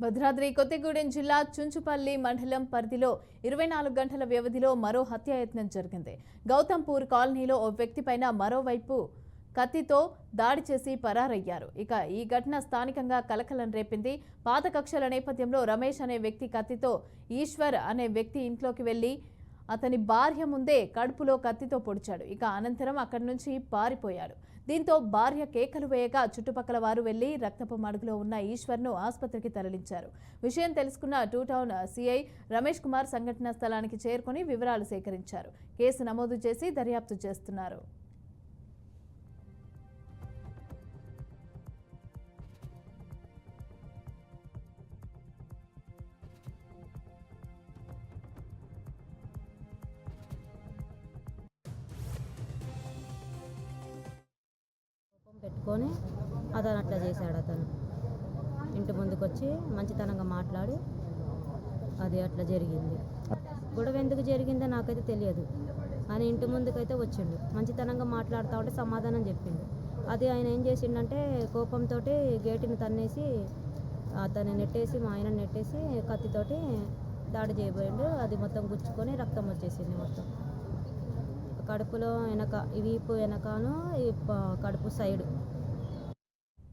భద్రాద్రి కొత్తగూడెం జిల్లా చుంచుపల్లి మండలం పరిధిలో 24 గంటల వ్యవధిలో మరో హత్యాయత్నం జరిగింది. గౌతంపూర్ కాలనీలో ఓ వ్యక్తిపైన మరోవైపు కత్తితో దాడి చేసి పరారయ్యారు. ఇక ఈ ఘటన స్థానికంగా కలకలం రేపింది. పాత కక్షల నేపథ్యంలో రమేష్ అనే వ్యక్తి కత్తితో ఈశ్వర్ అనే వ్యక్తి ఇంట్లోకి వెళ్లి అతని భార్య ముందే కడుపులో కత్తితో పొడిచాడు. ఇక అనంతరం అక్కడి నుంచి పారిపోయాడు. దీంతో భార్య కేకలు వేయగా చుట్టుపక్కల వారు వెళ్లి రక్తపు మడుగులో ఉన్న ఈశ్వర్ను ఆసుపత్రికి తరలించారు. విషయం తెలుసుకున్న two town CI Ramesh Kumar సంఘటనా స్థలానికి చేరుకుని వివరాలు సేకరించారు. కేసు నమోదు చేసి దర్యాప్తు చేస్తున్నారు. పెట్టుకొని అతను అట్లా చేశాడు. అతను ఇంటి ముందుకు వచ్చి మంచితనంగా మాట్లాడి అది అట్లా జరిగింది. గొడవ ఎందుకు జరిగిందో నాకైతే తెలియదు. ఆయన ఇంటి ముందుకైతే వచ్చిండు, మంచితనంగా మాట్లాడుతూ ఉంటే సమాధానం చెప్పిండు. అది ఆయన ఏం చేసిండంటే కోపంతో గేటుని తన్నేసి అతన్ని నెట్టేసి, మా ఆయన నెట్టేసి కత్తితోటి దాడి చేయబోయిండు. అది మొత్తం గుచ్చుకొని రక్తం వచ్చేసింది. మొత్తం కడుపులో వెనక, వీపు వెనకను కడుపు సైడు